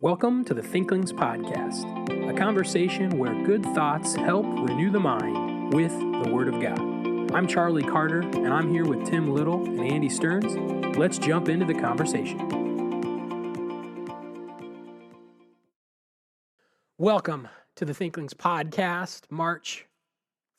Welcome to the Thinklings podcast, a conversation where good thoughts help renew the mind with the Word of God. I'm Charlie Carter, and I'm here with Tim Little and Andy Stearns. Let's jump into the conversation. Welcome to the Thinklings podcast, March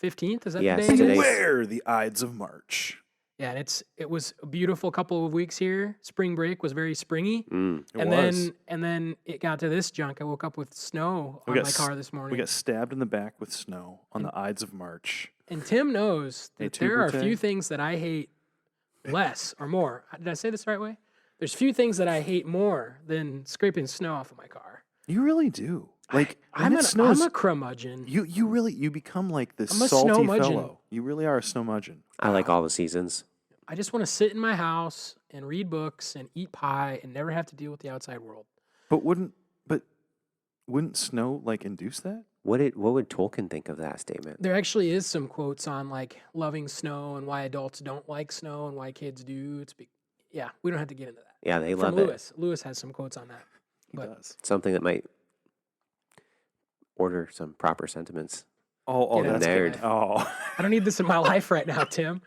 15th. Is that Yes, the day? today's- Beware the Ides of March. Yeah, and it was a beautiful couple of weeks here. Spring break was very springy. It And then it got to this junk. I woke up with snow on my car this morning. We got stabbed in the back with snow on the Ides of March. And Tim knows that Hey, there are a Tuber few Tay. things that I hate less or more. Did I say this the right way? There's few things that I hate more than scraping snow off of my car. You really do. Like I'm when it snows, a curmudgeon. you become like this I'm a salty snowmudgeon. fellow. You really are a snowmudgeon. I like all the seasons. I just want to sit in my house and read books and eat pie and never have to deal with the outside world. But wouldn't snow like induce that? What would Tolkien think of that statement? There actually is some quotes on like loving snow and why adults don't like snow and why kids do. Yeah, we don't have to get into that. Yeah, they From love Lewis. Lewis has some quotes on that. He But- does. it. Something that might order some proper sentiments. Oh, Get out that's of good. it. Oh, I don't need this in my life right now, Tim.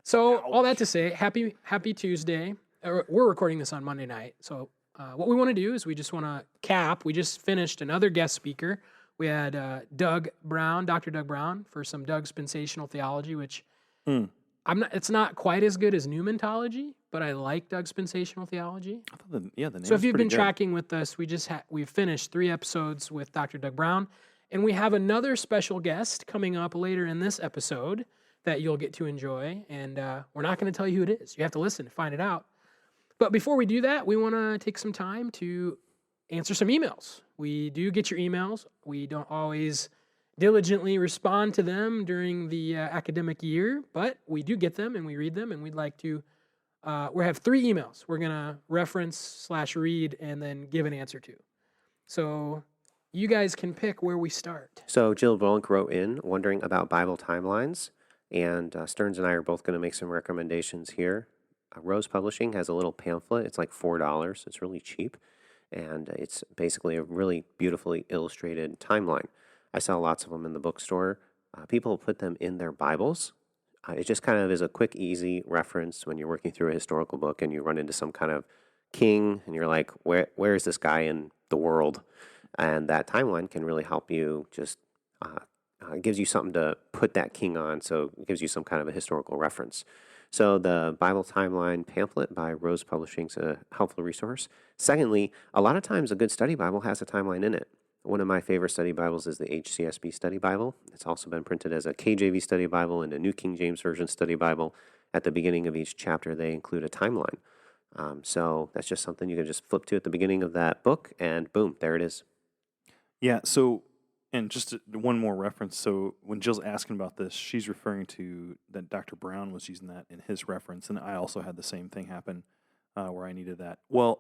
So all that to say, happy Tuesday. We're recording this on Monday night. So what we want to do is we just want to cap. We just finished another guest speaker. We had Dr. Doug Brown, for some Doug's Dispensational Theology, which it's not quite as good as Newmontology, but I like Doug's Dispensational Theology. I thought the name So if was you've been pretty good. tracking with us, we've finished 3 episodes with Dr. Doug Brown, and we have another special guest coming up later in this episode that you'll get to enjoy, and we're not going to tell you who it is. You have to listen to find it out. But before we do that, we want to take some time to answer some emails. We do get your emails. We don't always diligently respond to them during the academic year, but we do get them and we read them, and we'd like to we have 3 emails we're going to reference/read and then give an answer to. So you guys can pick where we start. So Jill Volink wrote in wondering about Bible timelines, and Stearns and I are both going to make some recommendations here. Rose Publishing has a little pamphlet. It's like $4. It's really cheap, and it's basically a really beautifully illustrated timeline. I saw lots of them in the bookstore. People put them in their Bibles. It just kind of is a quick, easy reference when you're working through a historical book and you run into some kind of king and you're like, where is this guy in the world? And that timeline can really help you just, it gives you something to put that king on, so it gives you some kind of a historical reference. So the Bible Timeline pamphlet by Rose Publishing is a helpful resource. Secondly, a lot of times a good study Bible has a timeline in it. One of my favorite study Bibles is the HCSB Study Bible. It's also been printed as a KJV Study Bible and a New King James Version Study Bible. At the beginning of each chapter, they include a timeline. So that's just something you can just flip to at the beginning of that book, and boom, there it is. Yeah. So, and just one more reference. So when Jill's asking about this, she's referring to that Dr. Brown was using that in his reference, and I also had the same thing happen where I needed that. Well,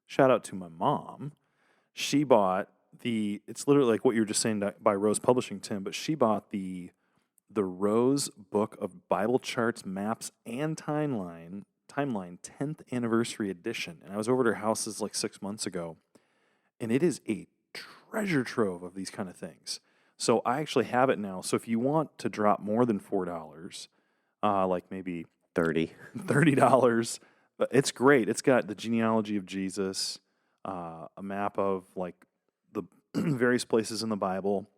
shout out to my mom. She bought it's literally like what you were just saying by Rose Publishing, Tim, but she bought the Rose Book of Bible Charts, Maps, and Timeline 10th Anniversary Edition. And I was over at her house like 6 months ago, and it is a treasure trove of these kind of things. So I actually have it now. So if you want to drop more than $4, like maybe $30, it's great. It's got the genealogy of Jesus, a map of like the various places in the Bible,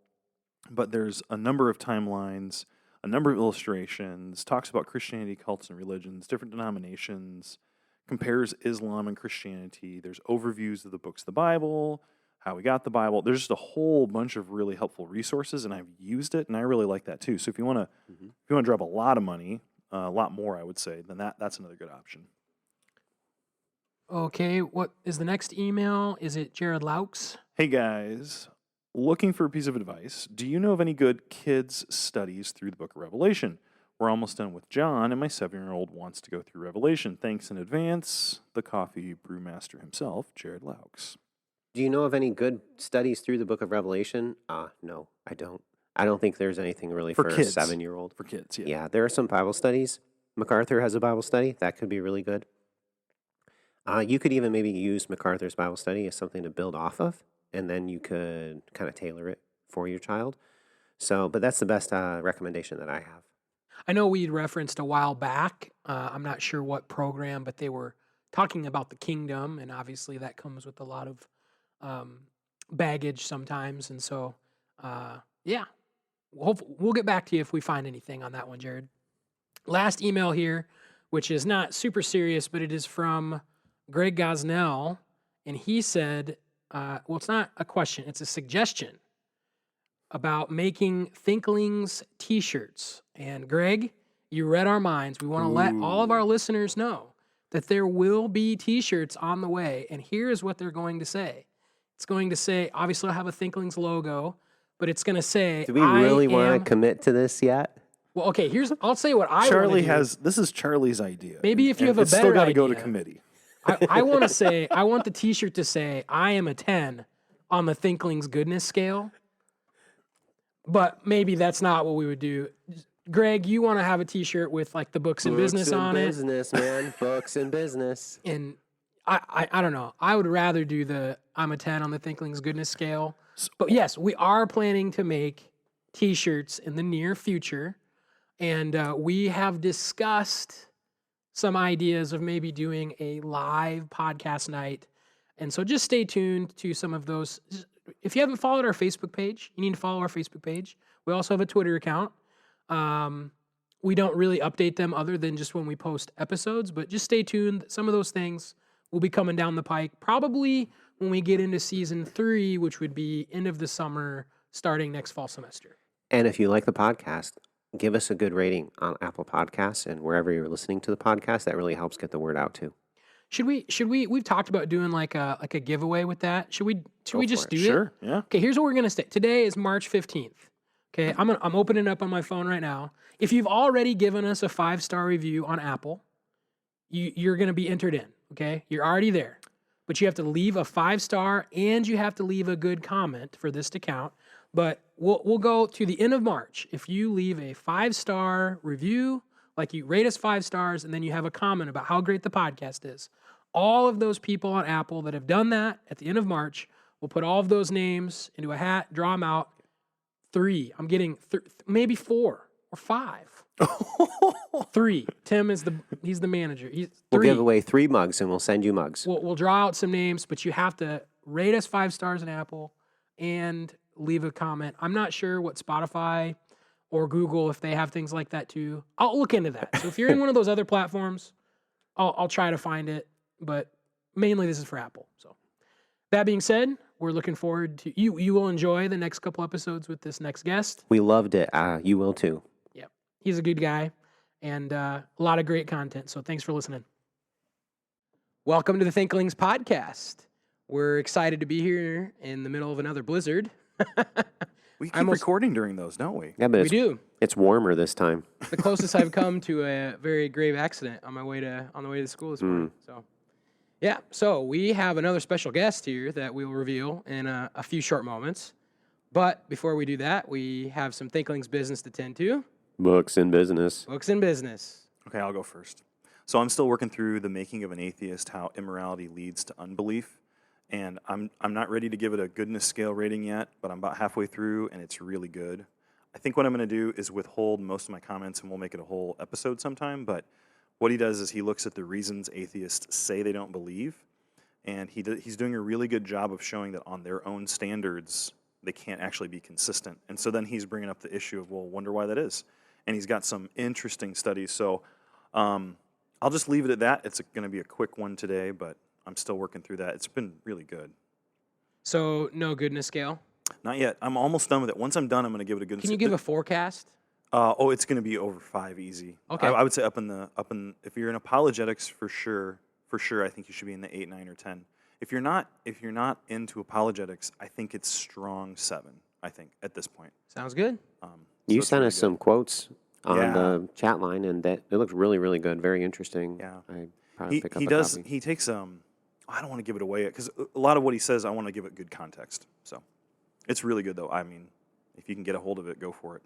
but there's a number of timelines, a number of illustrations, talks about Christianity, cults, and religions, different denominations, compares Islam and Christianity. There's overviews of the books of the Bible, how we got the Bible. There's just a whole bunch of really helpful resources, and I've used it, and I really like that too. So if you want to drop a lot of money, a lot more, I would say, then that's another good option. Okay, what is the next email? Is it Jared Laux? Hey guys, looking for a piece of advice. Do you know of any good kids' studies through the book of Revelation? We're almost done with John, and my 7-year-old wants to go through Revelation. Thanks in advance, the coffee brewmaster himself, Jared Laux. Do you know of any good studies through the book of Revelation? No, I don't. I don't think there's anything really for a kids. 7-year-old. For kids, Yeah, there are some Bible studies. MacArthur has a Bible study. That could be really good. You could even maybe use MacArthur's Bible Study as something to build off of, and then you could kind of tailor it for your child. So, but that's the best recommendation that I have. I know we'd referenced a while back. I'm not sure what program, but they were talking about the kingdom, and obviously that comes with a lot of baggage sometimes. And so, yeah, we'll get back to you if we find anything on that one, Jared. Last email here, which is not super serious, but it is from Greg Gosnell, and he said, well, it's not a question, it's a suggestion about making Thinklings t-shirts. And Greg, you read our minds. We want to let all of our listeners know that there will be t-shirts on the way. And here's what they're going to say. It's going to say, obviously I'll have a Thinklings logo, but it's going to say, Do we really want to commit to this yet? Well, okay, I'll say what I Charlie want to do. this is Charlie's idea. Maybe if you have a it's better still got to go to idea. committee. I want to say, I want the t-shirt to say, I am a 10 on the Thinklings goodness scale. But maybe that's not what we would do. Greg, you want to have a t-shirt with like the books and business on it. Business, man. Books and business. And I don't know. I would rather do the I'm a 10 on the Thinklings goodness scale. But yes, we are planning to make t-shirts in the near future. And we have discussed some ideas of maybe doing a live podcast night. And so just stay tuned to some of those. If you haven't followed our Facebook page, you need to follow our Facebook page. We also have a Twitter account. We don't really update them other than just when we post episodes, but just stay tuned. Some of those things will be coming down the pike, probably when we get into season 3, which would be end of the summer, starting next fall semester. And if you like the podcast, give us a good rating on Apple Podcasts and wherever you're listening to the podcast. That really helps get the word out too. We've talked about doing like a giveaway with that. Should we just do it? Sure, yeah. Okay, here's what we're gonna say. Today is March 15th. Okay, I'm opening up on my phone right now. If you've already given us a 5-star review on Apple, you're gonna be entered in. Okay, you're already there, but you have to leave a 5-star and you have to leave a good comment for this to count. But we'll go to the end of March. If you leave a 5-star review, like you rate us 5 stars, and then you have a comment about how great the podcast is, all of those people on Apple that have done that at the end of March, we'll put all of those names into a hat, draw them out. 3. I'm getting maybe 4 or 5. 3. Tim he's the manager. We'll give away 3 mugs and we'll send you mugs. We'll draw out some names, but you have to rate us 5 stars on Apple and leave a comment. I'm not sure what Spotify or Google, if they have things like that too. I'll look into that. So if you're in one of those other platforms, I'll try to find it, but mainly this is for Apple. So that being said, we're looking forward to you will enjoy the next couple episodes with this next guest. We loved it. You will too. Yeah. He's a good guy and a lot of great content. So thanks for listening. Welcome to the Thinklings podcast. We're excited to be here in the middle of another blizzard. We keep recording during those, don't we? Yeah, but We do. It's warmer this time. The closest I've come to a very grave accident on the way to school this morning. So, yeah. So we have another special guest here that we'll reveal in a few short moments. But before we do that, we have some Thinklings business to tend to. Books and business. Books and business. Okay, I'll go first. So I'm still working through The Making of an Atheist, How Immorality Leads to Unbelief. And I'm not ready to give it a goodness scale rating yet, but I'm about halfway through, and it's really good. I think what I'm going to do is withhold most of my comments, and we'll make it a whole episode sometime. But what he does is he looks at the reasons atheists say they don't believe, and he's doing a really good job of showing that on their own standards, they can't actually be consistent. And so then he's bringing up the issue of, well, wonder why that is. And he's got some interesting studies. So I'll just leave it at that. It's going to be a quick one today, but I'm still working through that. It's been really good. So no goodness scale? Not yet. I'm almost done with it. Once I'm done, I'm going to give it a good. Can you give a forecast? It's going to be over 5 easy. Okay. I would say up in if you're in apologetics for sure, I think you should be in the 8, 9, or 10. If you're not into apologetics, I think it's strong 7. I think at this point. Sounds good. You sent us some quotes on Yeah. the chat line, and that it looked really, really good. Very interesting. Yeah. I probably pick up He a does. copy. He takes I don't want to give it away because a lot of what he says, I want to give it good context. So it's really good, though. I mean, if you can get a hold of it, go for it.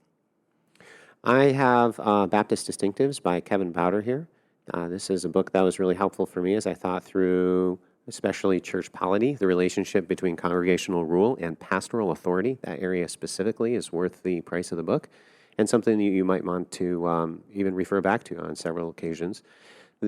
I have Baptist Distinctives by Kevin Bauder here, This is a book that was really helpful for me as I thought through especially church polity, the relationship between congregational rule and pastoral authority. That area specifically is worth the price of the book, and something that you might want to even refer back to on several occasions.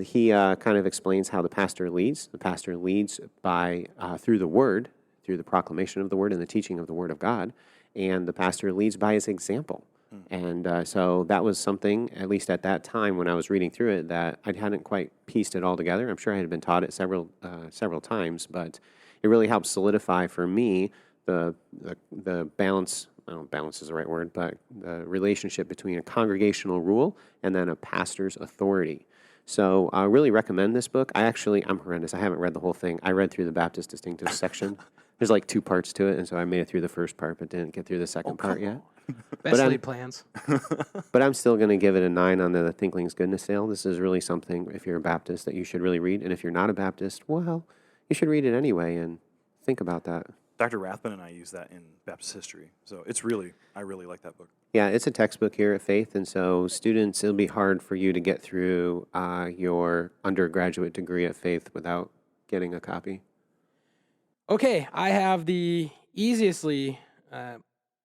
He kind of explains how the pastor leads. The pastor leads by through the Word, through the proclamation of the Word and the teaching of the Word of God, and the pastor leads by his example. And so that was something, at least at that time when I was reading through it, that I hadn't quite pieced it all together. I'm sure I had been taught it several times, but it really helped solidify for me the balance. I don't know if balance is the right word, but the relationship between a congregational rule and then a pastor's authority. So I really recommend this book. I'm horrendous. I haven't read the whole thing. I read through the Baptist Distinctive section. There's like 2 parts to it, and so I made it through the first part, but didn't get through the second part yet. Best laid plans. But I'm still going to give it a 9 on the Thinklings Goodness Sale. This is really something, if you're a Baptist, that you should really read. And if you're not a Baptist, well, you should read it anyway and think about that. Dr. Rathman and I use that in Baptist history. So I really like that book. Yeah, it's a textbook here at Faith, and so students, it'll be hard for you to get through your undergraduate degree at Faith without getting a copy. Okay, I have the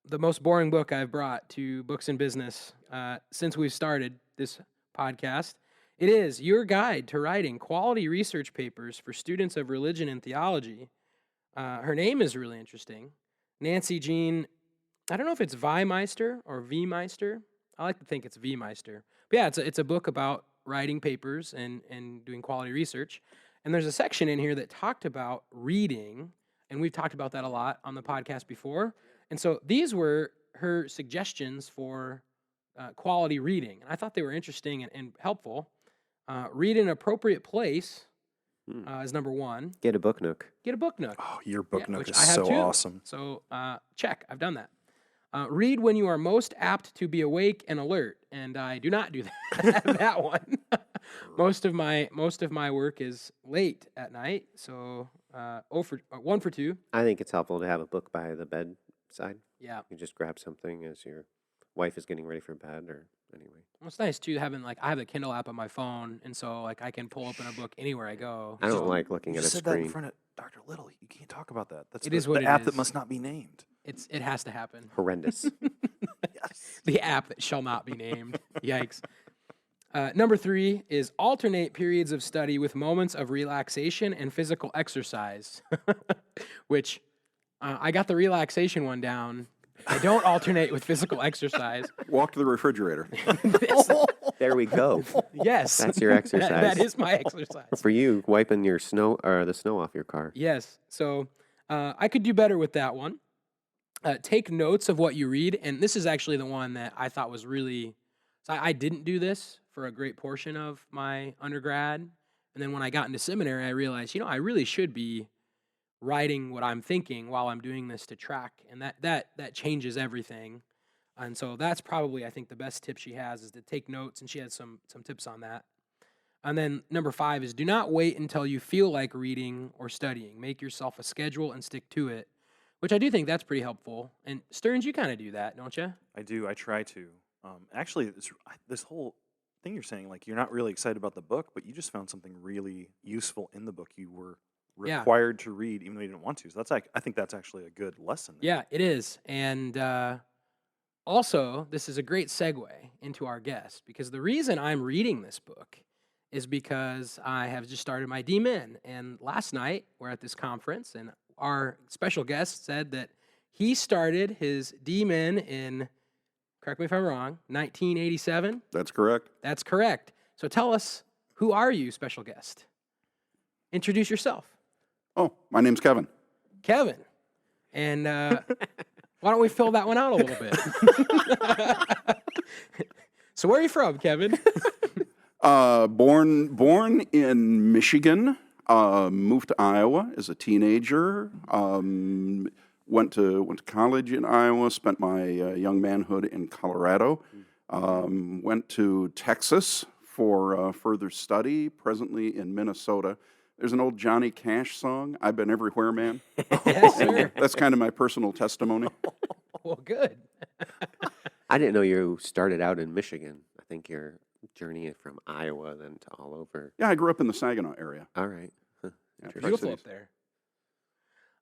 most boring book I've brought to Books and Business since we've started this podcast. It is Your Guide to Writing Quality Research Papers for Students of Religion and Theology. Her name is really interesting. Nancy Jean, I don't know if it's Weimeister or V-Meister. I like to think it's V-Meister. But yeah, it's a book about writing papers and doing quality research. And there's a section in here that talked about reading, and we've talked about that a lot on the podcast before. And so these were her suggestions for quality reading. And I thought they were interesting and helpful. Read in an appropriate place is number 1. Get a book nook. Get a book nook. Oh, your book nook is I have so too. awesome. So check, I've done that. Read when you are most apt to be awake and alert, and I do not do that one. Most of my work is late at night, so 1 for 2. I think it's helpful to have a book by the bedside. Yeah, You just grab something as your wife is getting ready for bed, or anyway. well, it's nice too having I have the Kindle app on my phone, and so I can pull open a book anywhere I go. I don't So like looking You at a said that in screen. front of Dr. Little. You can't talk about that. That's It the, is what the it app is. that must not be named. it has to happen. Horrendous. Yes. The app that shall not be named. Yikes. Number 3 is alternate periods of study with moments of relaxation and physical exercise, which I got the relaxation one down. I don't alternate with physical exercise. Walk to the refrigerator. There we go. Yes. That's your exercise. That is my exercise. For you, wiping your snow or the snow off your car. Yes. So I could do better with that one. Take notes of what you read. And this is actually the one that I thought was really... So I didn't do this for a great portion of my undergrad. And then when I got into seminary, I realized, I really should be writing what I'm thinking while I'm doing this to track. And that changes everything. And so that's probably, I think, the best tip she has is to take notes. And she had some tips on that. And then number 5 is do not wait until you feel like reading or studying. Make yourself a schedule and stick to it, which I do think that's pretty helpful. And Stearns, you kind of do that, don't you? I do. I try to. Actually, this whole thing you're saying, you're not really excited about the book, but you just found something really useful in the book you were required to read, even though you didn't want to. So I think that's actually a good lesson. Yeah, it is. And also, this is a great segue into our guest, because the reason I'm reading this book is because I have just started my D-Min. And last night, we're at this conference, and our special guest said that he started his D-Min in, correct me if I'm wrong, 1987? That's correct. That's correct. So tell us, who are you, special guest? Introduce yourself. Oh, my name's Kevin. Kevin. And why don't we fill that one out a little bit? So where are you from, Kevin? Born in Michigan. Moved to Iowa as a teenager. Went to college in Iowa. Spent my young manhood in Colorado. Went to Texas for further study. Presently in Minnesota. There's an old Johnny Cash song, "I've Been Everywhere, Man." Yes, sir. That's kind of my personal testimony. Well, good. I didn't know you started out in Michigan. I think you're journey from Iowa then to all over. Yeah, I grew up in the Saginaw area. All right. Huh. Yeah, Interesting. Beautiful Tri-Cities.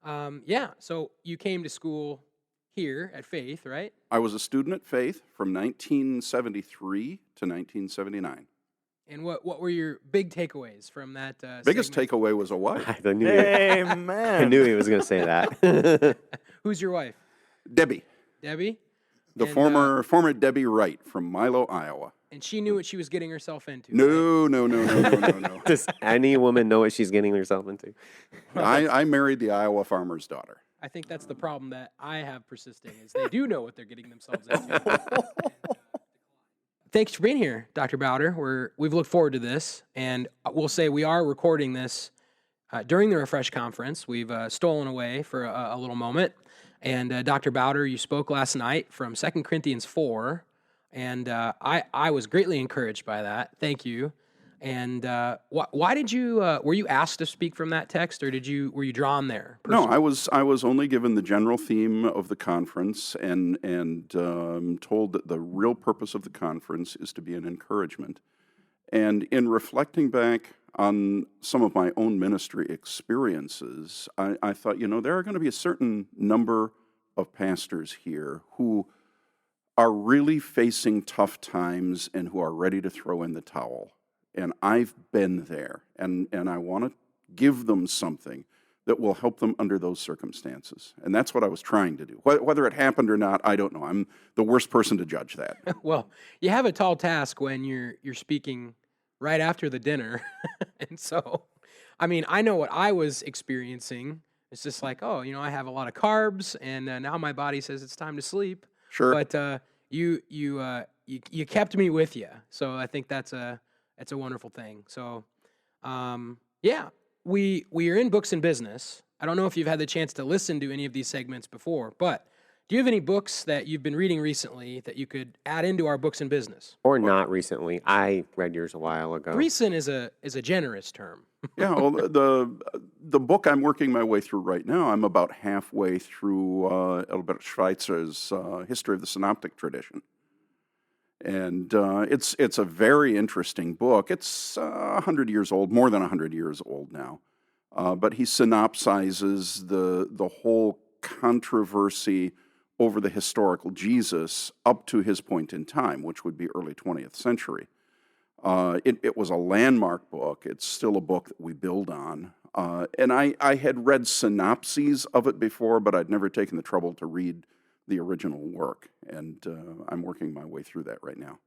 up there. Yeah. So you came to school here at Faith, right? I was a student at Faith from 1973 to 1979. And what were your big takeaways from that? Biggest segment? takeaway was a wife. I knew, Amen. I knew he was going to say that. Who's your wife? Debbie, Debbie. the And, former Debbie Wright from Milo, Iowa. And she knew what she was getting herself into. No. Does any woman know what she's getting herself into? I married the Iowa farmer's daughter. I think that's the problem that I have persisting is they do know what they're getting themselves into. Thanks for being here, Dr. Bauder. We've looked forward to this, and we'll say we are recording this during the Refresh Conference. We've stolen away for a little moment. And Dr. Bauder, you spoke last night from 2 Corinthians 4, and I was greatly encouraged by that. Thank you. And why did you? Were you asked to speak from that text, or were you drawn there? No, I was only given the general theme of the conference and told that the real purpose of the conference is to be an encouragement. And in reflecting back on some of my own ministry experiences, I thought, there are going to be a certain number of pastors here who are really facing tough times and who are ready to throw in the towel. And I've been there, and I want to give them something that will help them under those circumstances. And that's what I was trying to do. Whether it happened or not, I don't know. I'm the worst person to judge that. Well, you have a tall task when you're speaking right after the dinner. And so, I mean, I know what I was experiencing. It's just like, I have a lot of carbs, and now my body says it's time to sleep. Sure. But you kept me with you. So I think that's a wonderful thing. So, we are in Books and Business. I don't know if you've had the chance to listen to any of these segments before, but do you have any books that you've been reading recently that you could add into our Books and Business? Or not recently. I read yours a while ago. Recent is a generous term. Yeah, well, the book I'm working my way through right now, I'm about halfway through Albert Schweitzer's History of the Synoptic Tradition. And it's a very interesting book. It's 100 years old, more than 100 years old now. But he synopsizes the whole controversy over the historical Jesus up to his point in time, which would be early 20th century. It was a landmark book. It's still a book that we build on. And I had read synopses of it before, but I'd never taken the trouble to read the original work, and I'm working my way through that right now.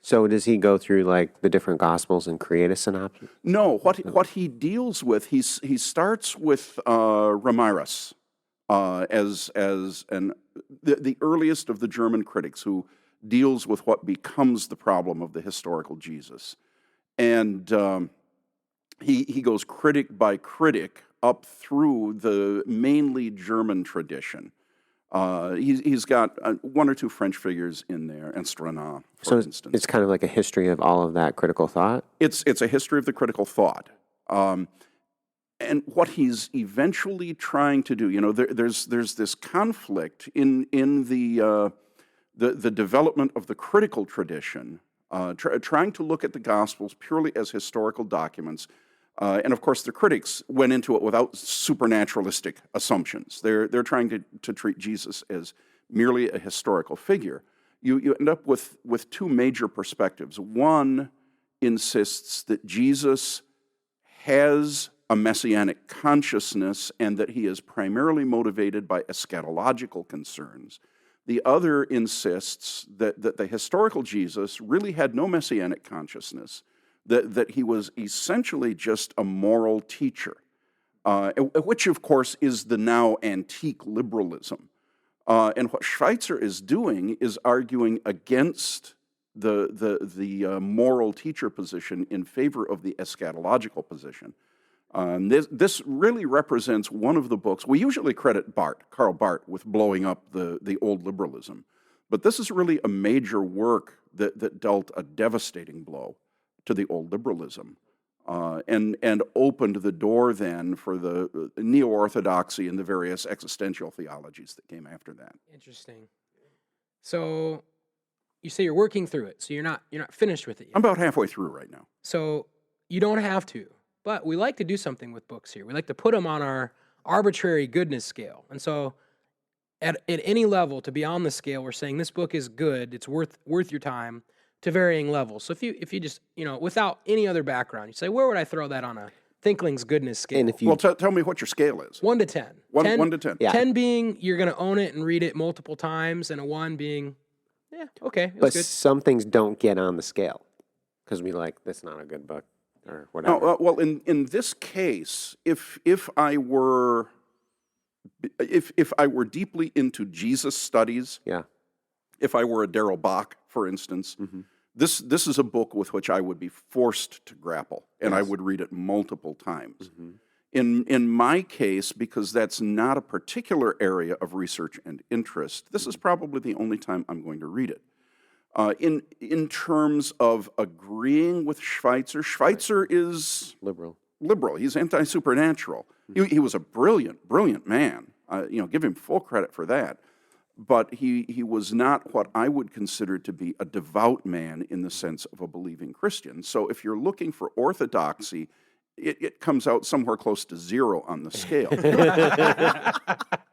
So does he go through like the different Gospels and create a synopsis? No, what he deals with, he starts with Ramirez as the earliest of the German critics who deals with what becomes the problem of the historical Jesus, and he goes critic by critic up through the mainly German tradition. He's got one or two French figures in there, and Strenat, for instance. It's kind of like a history of all of that critical thought? It's a history of the critical thought. And what he's eventually trying to do, there's this conflict in the development of the critical tradition, trying to look at the Gospels purely as historical documents. And of course, the critics went into it without supernaturalistic assumptions. They're trying to treat Jesus as merely a historical figure. You end up with two major perspectives. One insists that Jesus has a messianic consciousness and that he is primarily motivated by eschatological concerns. The other insists that the historical Jesus really had no messianic consciousness, that he was essentially just a moral teacher, which, of course, is the now antique liberalism. And what Schweitzer is doing is arguing against the moral teacher position in favor of the eschatological position. This really represents one of the books. We usually credit Karl Barth, with blowing up the old liberalism. But this is really a major work that dealt a devastating blow to the old liberalism, and opened the door then for the neo-orthodoxy and the various existential theologies that came after that. Interesting. So you say you're working through it, so you're not finished with it yet. I'm about halfway through right now. So you don't have to, but we like to do something with books here. We like to put them on our arbitrary goodness scale. And so at any level to be on the scale, we're saying this book is good, it's worth your time, to varying levels. So if you just, without any other background, you say, where would I throw that on a Thinkling's goodness scale? And if you Well, tell me what your scale is. 1 to 10. 1 to 10. Yeah. 10 being you're going to own it and read it multiple times, and a 1 being, yeah, okay, it was but good. some things don't get on the scale because we like that's not a good book or whatever. No, well, in this case, if I were deeply into Jesus studies, Yeah. if I were a Darrell Bach, for instance, this is a book with which I would be forced to grapple, and I Yes. would read it multiple times. In my case, because that's not a particular area of research and interest, this is probably the only time I'm going to read it. In terms of agreeing with Schweitzer is Liberal. He's anti-supernatural. He was a brilliant man. Give him full credit for that. But he was not what I would consider to be a devout man in the sense of a believing Christian. So if you're looking for orthodoxy, it comes out somewhere close to 0 on the scale.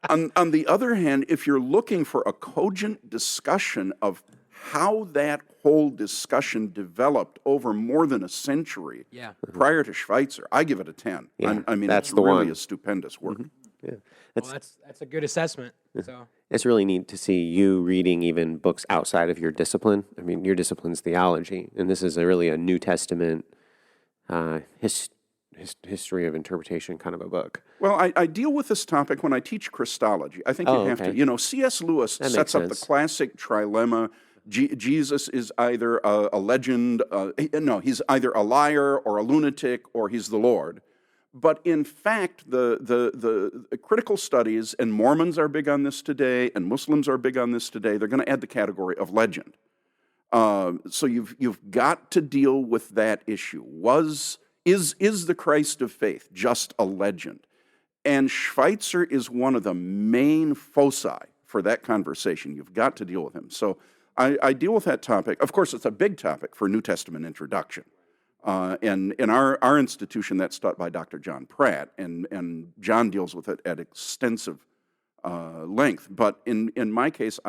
On the other hand, if you're looking for a cogent discussion of how that whole discussion developed over more than a century Yeah. prior to Schweitzer, I give it a 10. Yeah, I mean, that's it's the really one. a stupendous work. Yeah. Well, that's a good assessment. So It's really neat to see you reading even books outside of your discipline. I mean, your discipline's theology, and this is really a New Testament history of interpretation kind of a book. Well, I deal with this topic when I teach Christology. I think you have okay. to. C.S. Lewis That sets makes up the sense. classic trilemma. Jesus is either a legend, he's either a liar or a lunatic, or he's the Lord. But in fact, the critical studies, and Mormons are big on this today, and Muslims are big on this today, they're going to add the category of legend. So you've got to deal with that issue. Is the Christ of faith just a legend? And Schweitzer is one of the main foci for that conversation. You've got to deal with him. So I deal with that topic. Of course, it's a big topic for New Testament introduction. And in our institution, that's taught by Dr. John Pratt, and John deals with it at extensive length. But in my case,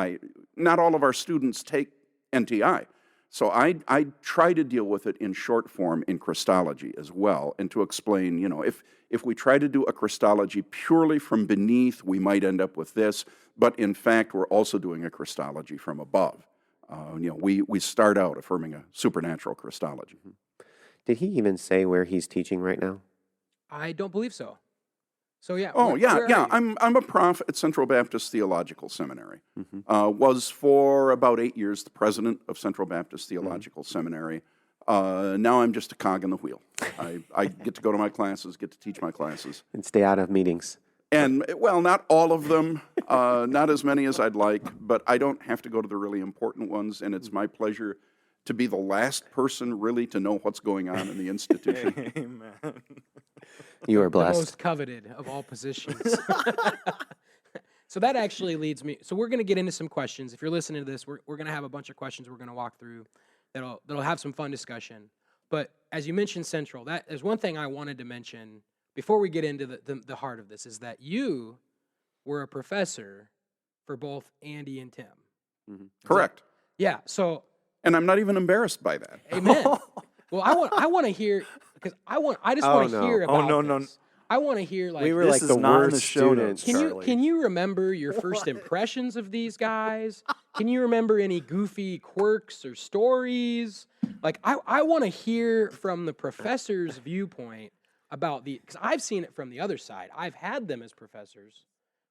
not all of our students take NTI. So I try to deal with it in short form in Christology as well, and to explain, if we try to do a Christology purely from beneath, we might end up with this, but in fact, we're also doing a Christology from above. We start out affirming a supernatural Christology. Did he even say where he's teaching right now? I don't believe so. So yeah. Oh, where yeah. are you? I'm a prof at Central Baptist Theological Seminary. Was for about 8 years the president of Central Baptist Theological Seminary. Now I'm just a cog in the wheel. I get to go to my classes, get to teach my classes. And stay out of meetings. And, well, not all of them, not as many as I'd like, but I don't have to go to the really important ones, and it's my pleasure to be the last person really to know what's going on in the institution. Amen. You are The blessed. most coveted of all positions. So that actually leads me. So we're going to get into some questions. If you're listening to this, we're going to have a bunch of questions we're going to walk through that'll have some fun discussion. But as you mentioned Central, that is one thing I wanted to mention before we get into the heart of this, is that you were a professor for both Andy and Tim. Correct. Yeah. So And I'm not even embarrassed by that. amen. Well, I want to hear, because I just Oh, want to no. hear Oh, about no. this. I want to hear, like, We were This like is the not in the worst show students. notes. can you remember your first impressions of these guys? Can you remember any goofy quirks or stories? Like, I want to hear from the professor's viewpoint about because I've seen it from the other side. I've had them as professors,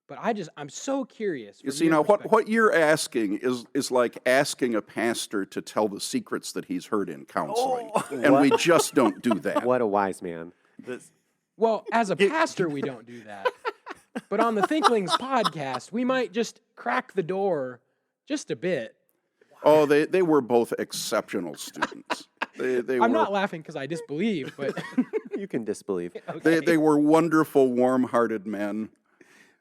but I'm so curious. You from see, your now perspective. what you're asking is like asking a pastor to tell the secrets that he's heard in counseling. And we just don't do that. What a wise man. Well, as a pastor, we don't do that. But on the Thinklings podcast, we might just crack the door just a bit. Oh, they were both exceptional students. I'm not laughing because I disbelieve, but You can disbelieve. They were wonderful, warm-hearted men.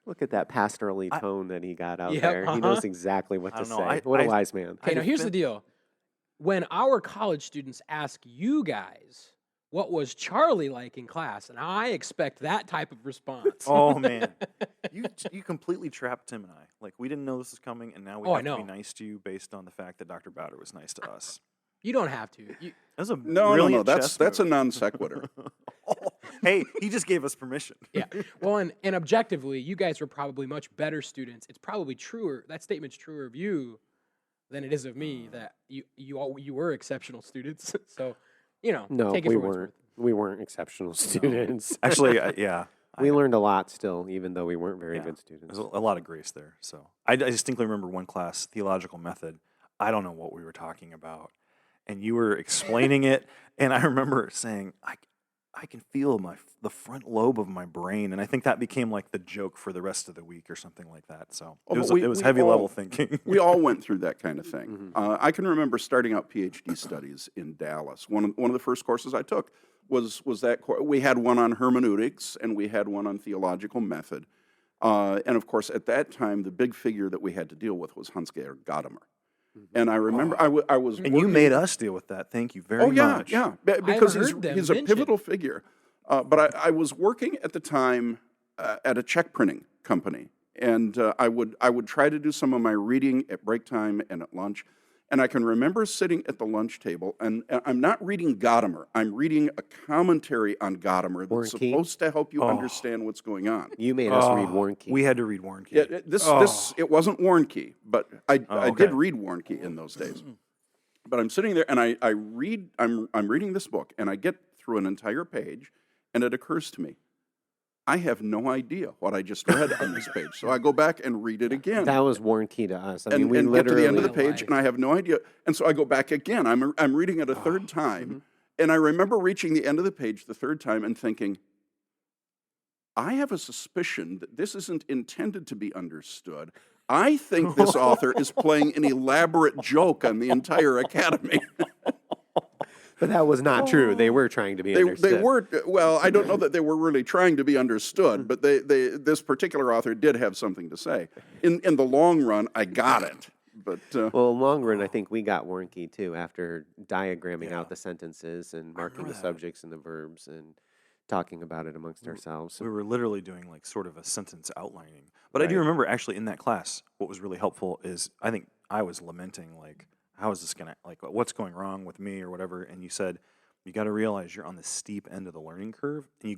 Look at that pastorally I- tone that he got out Yep, there. He knows exactly what I to don't know. say. What a wise man. Okay, now I here's the fin- deal. When our college students ask you guys, what was Charlie like in class? And I expect that type of response. Oh man, you completely trapped Tim and I. Like we didn't know this was coming, and now we Oh, I have to be know. nice to you based on the fact that Dr. Bauder was nice to us. You don't have to. That was a No. brilliant That's chess a move. non sequitur. Hey, he just gave us permission. Yeah. Well, and objectively, you guys were probably much better students. It's probably truer. That statement's truer of you than it is of me. That you were exceptional students. So, No, take it we for what it's weren't. worth. We weren't exceptional students. Actually, yeah. we learned a lot still, even though we weren't very Yeah. good students. There's a lot of grace there. So I distinctly remember one class, theological method. I don't know what we were talking about, and you were explaining it, and I remember saying, I can feel the front lobe of my brain, and I think that became like the joke for the rest of the week or something like that. So Oh, it was but it was we heavy all- level thinking. We all went through that kind of thing. Mhm. I can remember starting out PhD studies in Dallas. One of the first courses I took was that we had one on hermeneutics and we had one on theological method. And of course, at that time, the big figure that we had to deal with was Hans-Georg Gadamer. And I remember I was And you working- made us deal with that. Thank you very Oh yeah, much. yeah, because heard them he's a mention. pivotal figure. But I was working at the time at a check printing company, and I would try to do some of my reading at break time and at lunch. And I can remember sitting at the lunch table, and I'm not reading Gadamer. I'm reading a commentary on Gadamer that's Warnke? supposed to help you Oh. understand what's going on. You made us read Warnke. We had to read Warnke. Yeah, it wasn't Warnke, but I okay. did read Warnke in those days. But I'm sitting there and I'm reading this book, and I get through an entire page, and it occurs to me, I have no idea what I just read on this page. So I go back and read it again. That was Warnke to us. I mean, and we get to the end of the literally. page, and I have no idea. And so I go back again. I'm reading it a third time, and I remember reaching the end of the page the third time and thinking, I have a suspicion that this isn't intended to be understood. I think this author is playing an elaborate joke on the entire academy. But that was not true. They were trying to be They understood. were, well, I don't know that they were really trying to be understood, but this particular author did have something to say. In the long run, I got it. But Well, long run, I think we got Warnke too after diagramming out the sentences and marking the that. subjects and the verbs and talking about it amongst ourselves. We were literally doing like sort of a sentence outlining. But I do remember actually in that class, what was really helpful is I think I was lamenting like, how is this going to, like, what's going wrong with me or whatever? And you said, you got to realize you're on the steep end of the learning curve. And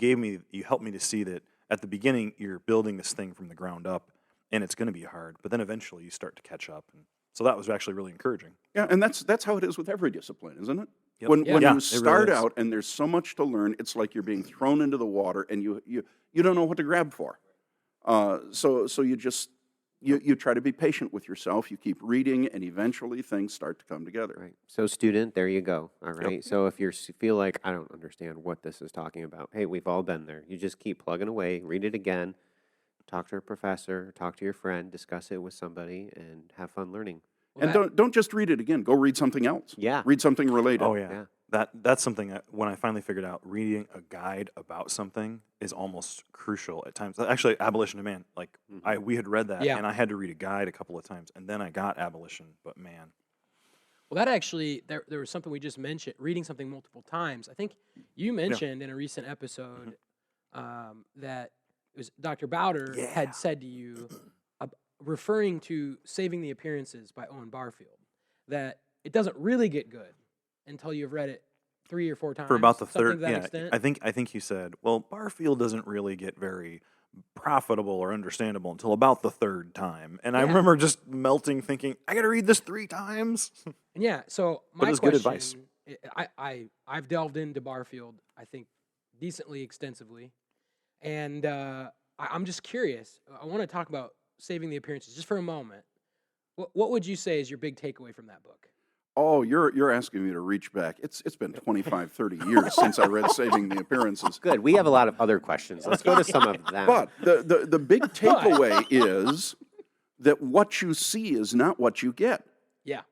you helped me to see that at the beginning, you're building this thing from the ground up and it's going to be hard. But then eventually you start to catch up. And so that was actually really encouraging. yeah, and that's how it is with every discipline, isn't it? Yep. When Yeah. when Yeah, you it really start is. out and there's so much to learn, it's like you're being thrown into the water and you don't know what to grab for. So you just you try to be patient with yourself. You keep reading, and eventually things start to come together. Right. So, student, there you go. All right. So, if you feel like I don't understand what this is talking about, hey, we've all been there. You just keep plugging away, read it again, talk to a professor, talk to your friend, discuss it with somebody, and have fun learning. And don't just read it again. Go read something else. Yeah. Read something related. Oh, yeah. Yeah. That's something that when I finally figured out reading a guide about something is almost crucial at times. Actually, Abolition of Man, like we had read that Yeah. and I had to read a guide a couple of times and then I got Abolition, but man. Well, that actually, there was something we just mentioned, reading something multiple times. I think you mentioned in a recent episode that it was Dr. Bauder had said to you, referring to Saving the Appearances by Owen Barfield, that it doesn't really get good until you've read it 3 or 4 times. For about the something third, to that yeah, extent. I think you said, well, Barfield doesn't really get very profitable or understandable until about the third time. And I Yeah. remember just melting, thinking, I got to read this 3 times. And yeah, so But my it's good question, advice. I've delved into Barfield, I think, decently extensively, and I'm just curious. I want to talk about Saving the Appearances just for a moment. What would you say is your big takeaway from that book? Oh, you're asking me to reach back. It's been 25, 30 years since I read Saving the Appearances. Good. We have a lot of other questions. Let's go to some of them. But the big takeaway is that what you see is not what you get. Yeah.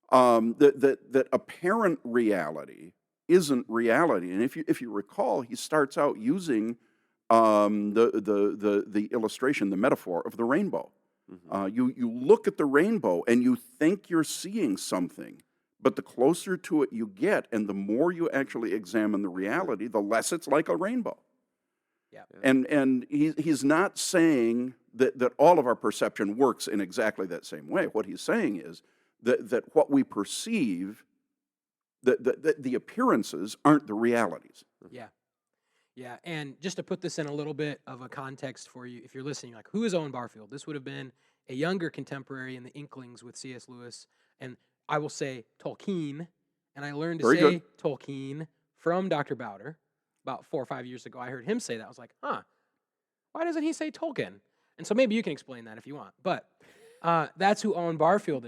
That apparent reality isn't reality. And if you recall, he starts out using the illustration, the metaphor of the rainbow. You look at the rainbow and you think you're seeing something, but the closer to it you get and the more you actually examine the reality, the less it's like a rainbow. Yeah. And he's not saying that all of our perception works in exactly that same way. What he's saying is that what we perceive, that the appearances aren't the realities. Yeah. Yeah, and just to put this in a little bit of a context for you, if you're listening, like, who is Owen Barfield? This would have been a younger contemporary in the Inklings with C.S. Lewis, and I will say Tolkien, and I learned to Very say good. Tolkien from Dr. Bauder about 4 or 5 years ago. I heard him say that. I was like, why doesn't he say Tolkien? And so maybe you can explain that if you want. But that's who Owen Barfield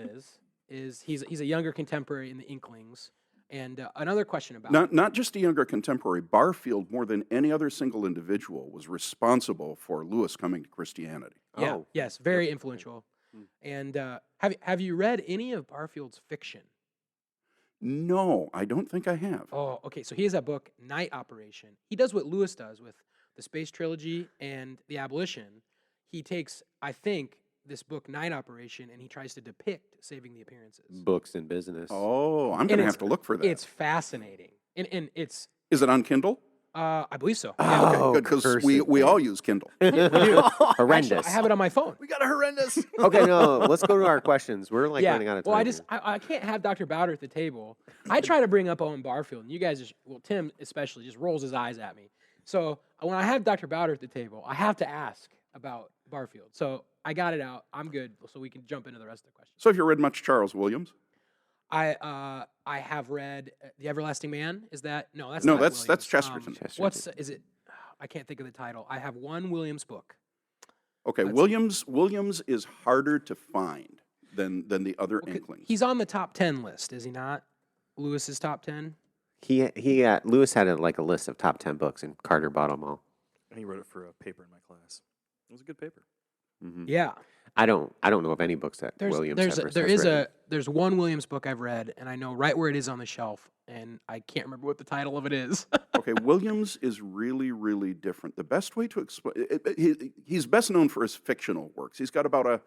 is he's a younger contemporary in the Inklings. And another question about Not just a younger contemporary. Barfield, more than any other single individual, was responsible for Lewis coming to Christianity. Yeah. Oh. Yes. Very influential. And have you read any of Barfield's fiction? No, I don't think I have. Oh, okay. So he has that book, Night Operation. He does what Lewis does with the Space Trilogy and the Abolition. He takes, I think, this book, Night Operation, and he tries to depict saving the appearances. Books and business. Oh, I'm And going to it's- have to look for that. It's fascinating, and it's Is it on Kindle? I believe so. Oh, Yeah. Good, because cursed we thing. all use Kindle. Horrendous. Actually, I have it on my phone. We got a horrendous. Okay, no, let's go to our questions. We're like Yeah. running out of time. Well, here. I can't have Dr. Bauder at the table. I try to bring up Owen Barfield, and you guys just, well, Tim especially, just rolls his eyes at me. So when I have Dr. Bauder at the table, I have to ask about Barfield. So I got it out. I'm good. So we can jump into the rest of the questions. So have you read much Charles Williams? I have read The Everlasting Man. Is that no? That's No, not that's Williams. Chesterton. What's is it? I can't think of the title. I have one Williams book. Okay, That's- Williams is harder to find than the other Okay, Inklings. he's on the top 10 list, is he not? Lewis's top 10. Lewis had like a list of top 10 books, and Carter bought them all. He wrote it for a paper in my class. It was a good paper. Yeah, I don't know of any books that Williams has written. there's one Williams book I've read, and I know right where it is on the shelf, and I can't remember what the title of it is. Okay, Williams is really, really different. The best way to explain he's best known for his fictional works. He's got about a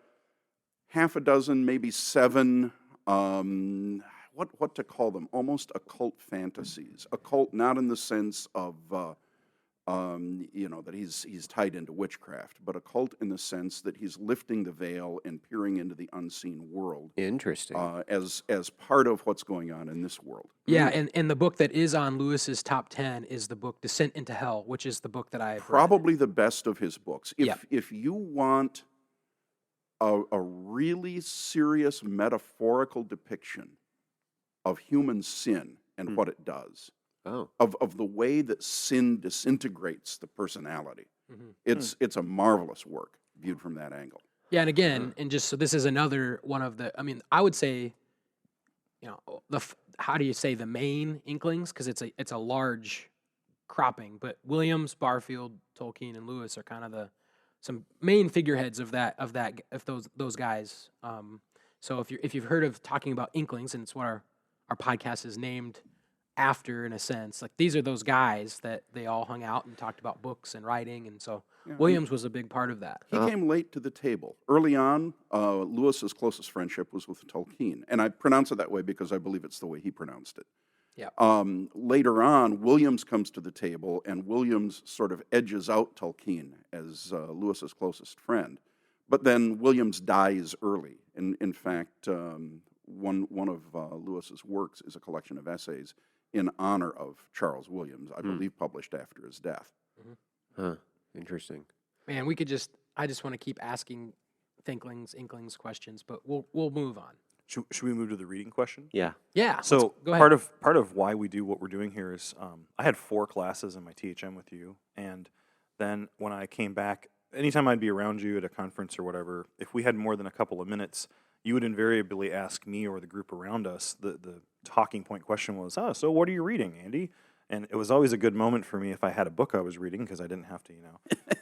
half a dozen, maybe 7. What to call them? Almost occult fantasies. Occult, not in the sense of that he's tied into witchcraft, but occult in the sense that he's lifting the veil and peering into the unseen world Interesting. as part of what's going on in this world. Yeah, and the book that is on Lewis's top 10 is the book Descent into Hell, which is the book that I've read. Probably the best of his books. Yeah. If you want a really serious metaphorical depiction of human sin and what it does, Oh. of the way that sin disintegrates the personality, it's a marvelous work viewed from that angle. Yeah, and again, and just so this is another one of the. I mean, I would say, how do you say the main Inklings? Because it's a large cropping, but Williams, Barfield, Tolkien, and Lewis are kind of some main figureheads of those guys. So if you've heard of talking about Inklings, and it's what our podcast is named after, in a sense, like these are those guys that they all hung out and talked about books and writing, and so Williams was a big part of that. He came late to the table. Early on, Lewis's closest friendship was with Tolkien, and I pronounce it that way because I believe it's the way he pronounced it. Yeah. Later on, Williams comes to the table, and Williams sort of edges out Tolkien as Lewis's closest friend. But then Williams dies early. In fact, one of Lewis's works is a collection of essays in honor of Charles Williams, I believe published after his death. Huh. Interesting. Man, I just want to keep asking Thinklings, Inklings questions, but we'll move on. Should we move to the reading question? Yeah. Yeah. So go ahead. part of why we do what we're doing here is I had 4 classes in my THM with you, and then when I came back, anytime I'd be around you at a conference or whatever, if we had more than a couple of minutes, you would invariably ask me or the group around us. The talking point question was, so what are you reading, Andy? And it was always a good moment for me if I had a book I was reading, because I didn't have to,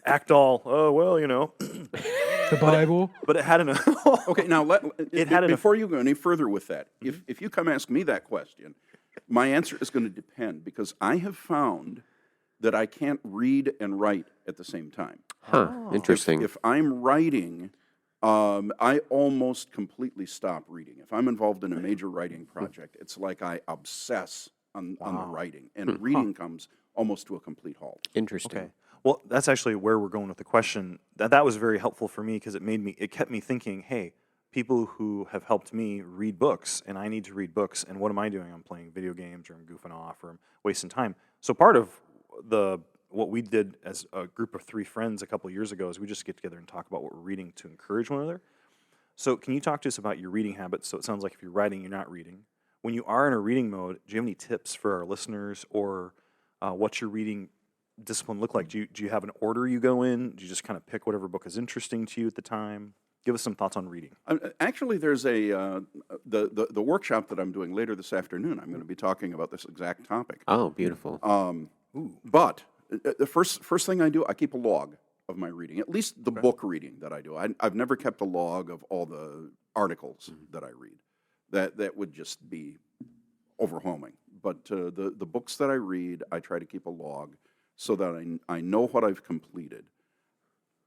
act all, the Bible. But it had an Okay, now had an before you go any further with that, if you come ask me that question, my answer is going to depend, because I have found that I can't read and write at the same time. Huh. Interesting. If I'm writing, I almost completely stop reading. If I'm involved in a major writing project, it's like I obsess on the writing, and reading comes almost to a complete halt. Interesting. Okay. Well, that's actually where we're going with the question. That was very helpful for me because it kept me thinking, hey, people who have helped me read books, and I need to read books, and what am I doing? I'm playing video games, or I'm goofing off, or I'm wasting time. So part of what we did as a group of 3 friends a couple of years ago is we just get together and talk about what we're reading to encourage one another. So can you talk to us about your reading habits? So it sounds like if you're writing, you're not reading. When you are in a reading mode, do you have any tips for our listeners, or what's your reading discipline look like? Do you have an order you go in? Do you just kind of pick whatever book is interesting to you at the time? Give us some thoughts on reading. Actually, there's the workshop that I'm doing later this afternoon. I'm going to be talking about this exact topic. Oh, beautiful. But the first thing I do, I keep a log of my reading, at least the book reading that I do. I've never kept a log of all the articles that I read. That would just be overwhelming. But the books that I read, I try to keep a log so that I know what I've completed.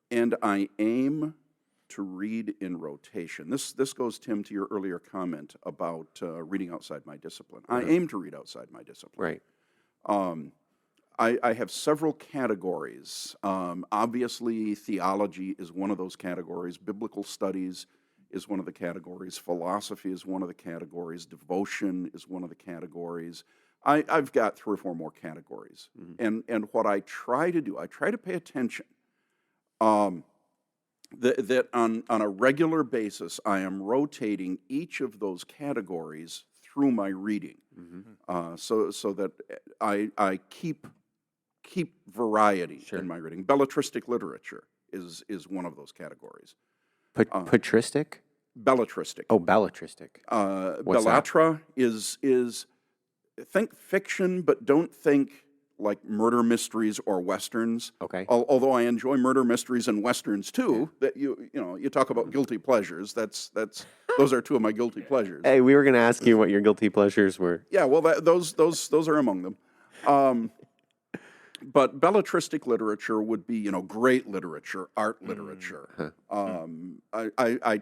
And I aim to read in rotation. This goes, Tim, to your earlier comment about reading outside my discipline. I aim to read outside my discipline. Right. I have several categories. Obviously, theology is one of those categories. Biblical studies is one of the categories. Philosophy is one of the categories. Devotion is one of the categories. I've got 3 or 4 more categories. And what I try to do, I try to pay attention. That on a regular basis, I am rotating each of those categories through my reading, so that I keep variety in my reading. Belletristic literature is one of those categories. Patristic? Belletristic. Oh, belletristic. What's that? Belletra is think fiction, but don't think like murder mysteries or westerns. Okay. Although I enjoy murder mysteries and westerns too. That you talk about guilty pleasures. That's those are 2 of my guilty pleasures. Hey, we were going to ask you what your guilty pleasures were. Yeah, well, those are among them. But belletristic literature would be great literature, art literature. I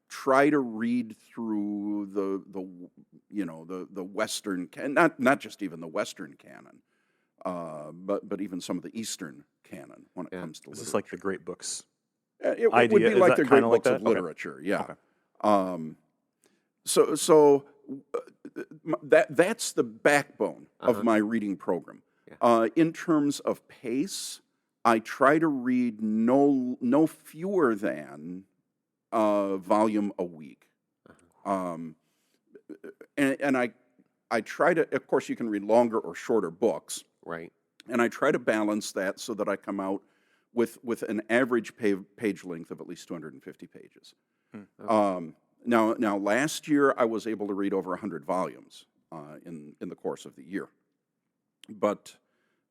try to read through the Western not just even the Western canon. But even some of the Eastern canon when it comes to literature. Is this like the great books? It would be like the great books of literature, yeah. Okay. So that's the backbone of my reading program. Yeah. In terms of pace, I try to read no fewer than a volume a week. And I try to, of course, you can read longer or shorter books. Right. And I try to balance that so that I come out with an average page length of at least 250 pages. Okay. Now, last year I was able to read over 100 volumes in the course of the year. But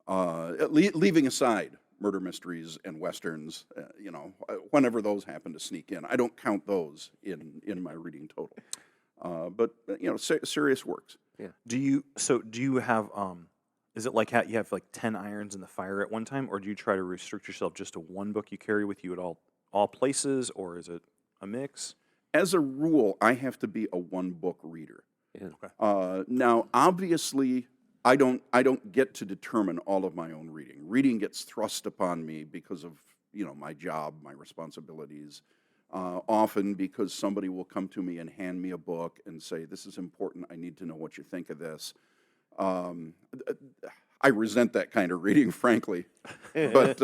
leaving aside murder mysteries and westerns, whenever those happen to sneak in, I don't count those in my reading total. But serious works. Yeah. Do you have is it like you have like 10 irons in the fire at one time, or do you try to restrict yourself just to one book you carry with you at all places, or is it a mix? As a rule, I have to be a one-book reader. Yeah. Okay. Now, obviously, I don't get to determine all of my own reading. Reading gets thrust upon me because of my job, my responsibilities. Often because somebody will come to me and hand me a book and say, "This is important. I need to know what you think of this." I resent that kind of reading, frankly, but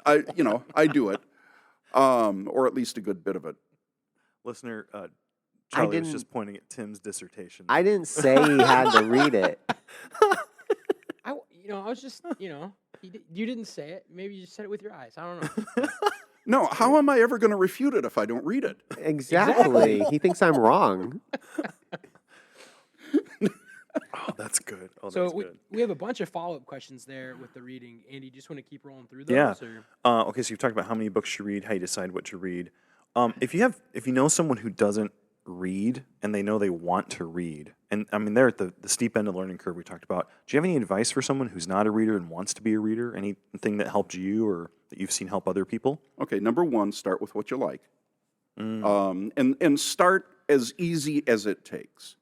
I do it, or at least a good bit of it. Listener, Charlie was just pointing at Tim's dissertation. I didn't say he had to read it. I was just, you didn't say it. Maybe you just said it with your eyes. I don't know. No, how am I ever going to refute it if I don't read it? Exactly. He thinks I'm wrong. Oh, that's good. Oh, So that's good. we have a bunch of follow-up questions there with the reading. Andy, do you just want to keep rolling through those? Yeah. Or? Okay, so you've talked about how many books you read, how you decide what to read. If you know someone who doesn't read and they know they want to read, and I mean they're at the steep end of the learning curve we talked about. Do you have any advice for someone who's not a reader and wants to be a reader? Anything that helped you or that you've seen help other people? Okay, number one, start with what you like. And start as easy as it takes.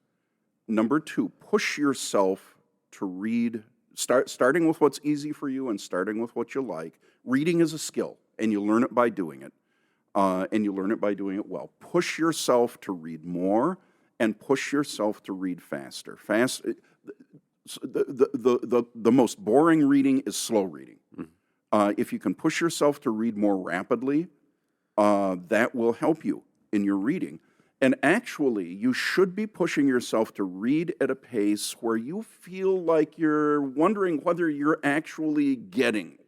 Number two, push yourself to read. Starting with what's easy for you and starting with what you like. Reading is a skill, and you learn it by doing it. And you learn it by doing it well. Push yourself to read more, and push yourself to read faster. The most boring reading is slow reading. If you can push yourself to read more rapidly, that will help you in your reading. And actually, you should be pushing yourself to read at a pace where you feel like you're wondering whether you're actually getting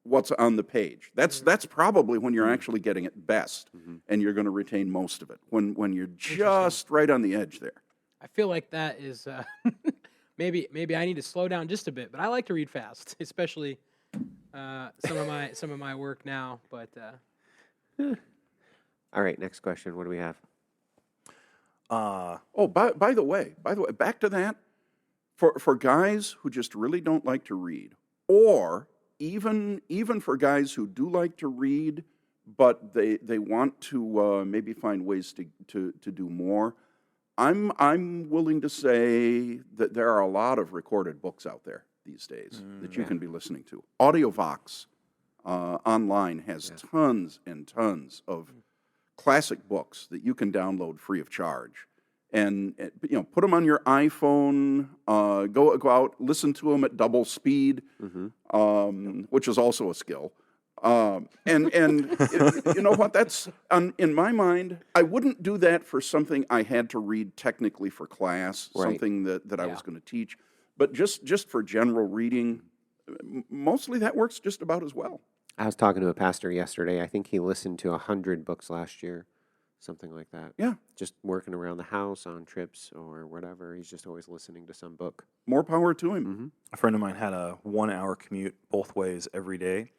what's on the page. That's probably when you're actually getting it best, and you're going to retain most of it, when you're just right on the edge there. I feel like that is maybe I need to slow down just a bit, but I like to read fast, especially some of my work now. But All right, next question. What do we have? By the way, back to that. For guys who just really don't like to read, or even for guys who do like to read, but they want to maybe find ways to do more, I'm willing to say that there are a lot of recorded books out there these days that you can be listening to. AudioVox online has tons and tons of classic books that you can download free of charge, and put them on your iPhone. Go out, listen to them at double speed, which is also a skill. And you know what? That's in my mind. I wouldn't do that for something I had to read technically for class, something that I was going to teach. But just for general reading, mostly that works just about as well. I was talking to a pastor yesterday. I think he listened to 100 books last year, something like that. Yeah. Just working around the house on trips or whatever. He's just always listening to some book. More power to him. A friend of mine had a 1-hour commute both ways every day.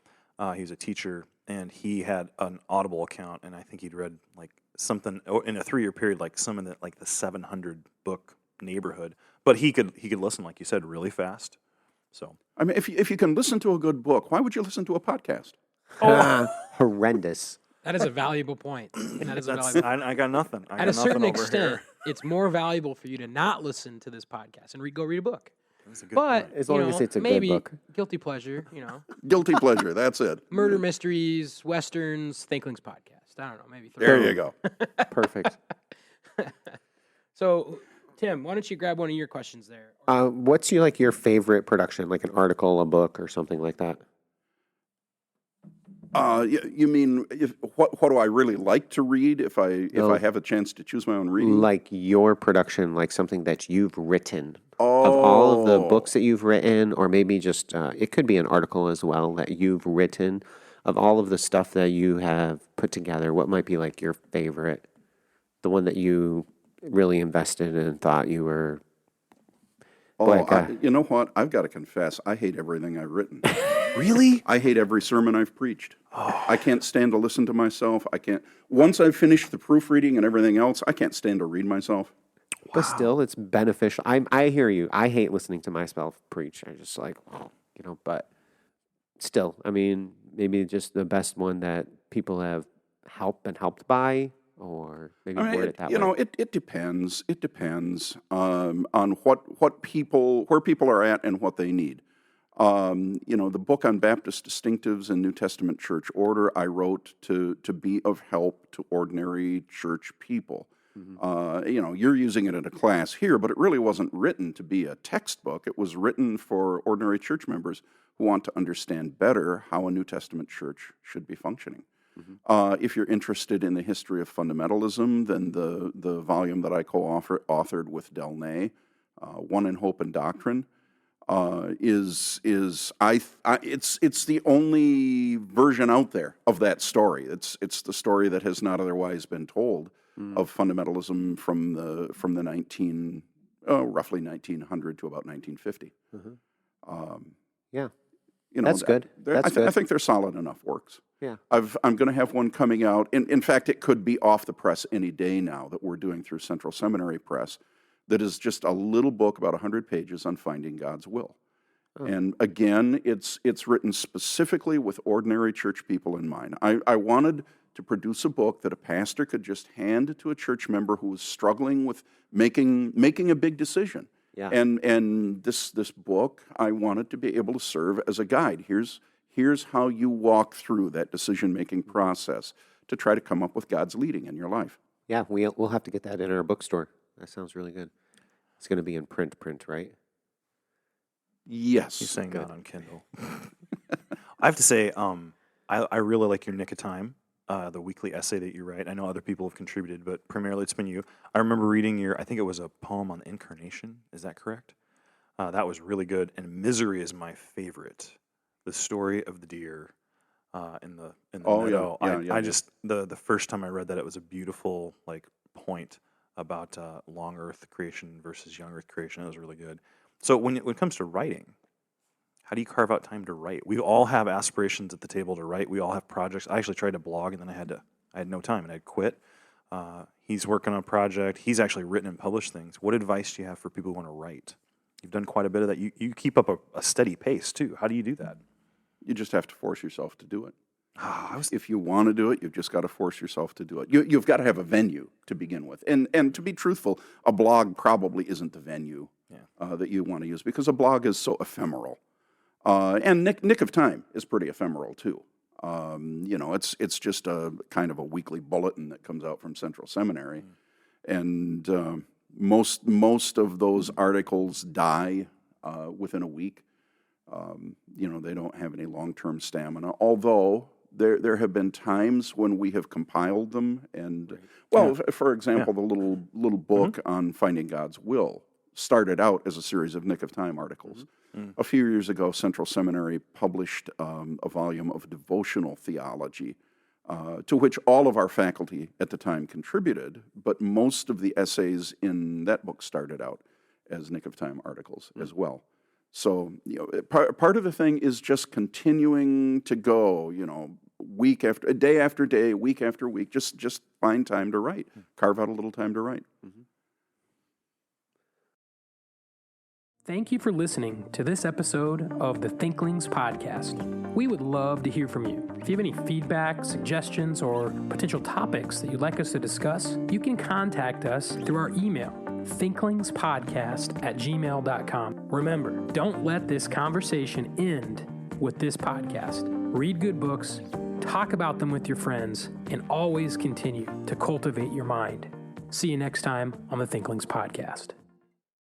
He's a teacher, and he had an Audible account, and I think he'd read like something in a 3-year period, like some in the 700 book neighborhood. But he could listen, like you said, really fast. So I mean, if you can listen to a good book, why would you listen to a podcast? Horrendous. that is a valuable point. That is a valuable point. I got nothing. At a certain extent, it's more valuable for you to not listen to this podcast and go read a book. But As long as it's a maybe good book. guilty pleasure, Guilty pleasure, that's it. murder mysteries, westerns, Thinklings podcast. I don't know, maybe 3. There you go. Perfect. So, Tim, why don't you grab one of your questions there? What's your favorite production, like an article, a book, or something like that? You mean what do I really like to read if I have a chance to choose my own reading? Like your production, like something that you've written. Of all of the books that you've written, or maybe just, it could be an article as well that you've written, of all of the stuff that you have put together, what might be like your favorite? The one that you really invested in and thought you were... you know what? I've got to confess, I hate everything I've written. Really? I hate every sermon I've preached. I can't stand to listen to myself. I can't. Once I've finished the proofreading and everything else, I can't stand to read myself. But still, it's beneficial. I hear you. I hate listening to myself preach. I just but still, I mean, maybe just the best one that people have been helped by, or maybe word it that way. It depends. It depends on where people are at and what they need. The book on Baptist distinctives and New Testament church order I wrote to be of help to ordinary church people. You're using it in a class here, but it really wasn't written to be a textbook. It was written for ordinary church members who want to understand better how a New Testament church should be functioning. If you're interested in the history of fundamentalism, then the volume that I co-authored with Del Ney, One in Hope and Doctrine, it's the only version out there of that story. It's the story that has not otherwise been told of fundamentalism from the roughly 1900 to about 1950. Yeah. You know, That's good. That's I good. think they're solid enough works. Yeah. I'm going to have one coming out. In fact, it could be off the press any day now that we're doing through Central Seminary Press. That is just a little book about 100 pages on finding God's will. Oh. And again, it's written specifically with ordinary church people in mind. I wanted to produce a book that a pastor could just hand to a church member who was struggling with making a big decision. Yeah. And this book, I wanted to be able to serve as a guide. Here's how you walk through that decision-making process to try to come up with God's leading in your life. Yeah, we'll have to get that in our bookstore. That sounds really good. It's going to be in print, right? Yes. He's saying that on Kindle. I have to say, I really like your Nick of Time, the weekly essay that you write. I know other people have contributed, but primarily it's been you. I remember reading I think it was a poem on the incarnation. Is that correct? That was really good. And Misery is my favorite. The story of the deer in the meadow. Yeah. I just the first time I read that, it was a beautiful point about long Earth creation versus young Earth creation. It was really good. So when it comes to writing, how do you carve out time to write? We all have aspirations at the table to write. We all have projects. I actually tried to blog, and then I had no time, and I'd quit. He's working on a project. He's actually written and published things. What advice do you have for people who want to write? You've done quite a bit of that. You keep up a steady pace, too. How do you do that? You just have to force yourself to do it. If you want to do it, you've just got to force yourself to do it. You've got to have a venue to begin with. And to be truthful, a blog probably isn't the venue that you want to use, because a blog is so ephemeral. And Nick of Time is pretty ephemeral, too. It's just a kind of a weekly bulletin that comes out from Central Seminary. And most of those articles die within a week. They don't have any long-term stamina, although there have been times when we have compiled them. And, for example, the little book on finding God's will started out as a series of Nick of Time articles. A few years ago, Central Seminary published a volume of devotional theology, to which all of our faculty at the time contributed, but most of the essays in that book started out as Nick of Time articles as well. So, part of the thing is just continuing to go, day after day, week after week, just find time to write. Carve out a little time to write. Thank you for listening to this episode of the Thinklings podcast. We would love to hear from you. If you have any feedback, suggestions, or potential topics that you'd like us to discuss, you can contact us through our email, thinklingspodcast@gmail.com. Remember, don't let this conversation end with this podcast. Read good books, talk about them with your friends, and always continue to cultivate your mind. See you next time on the Thinklings podcast.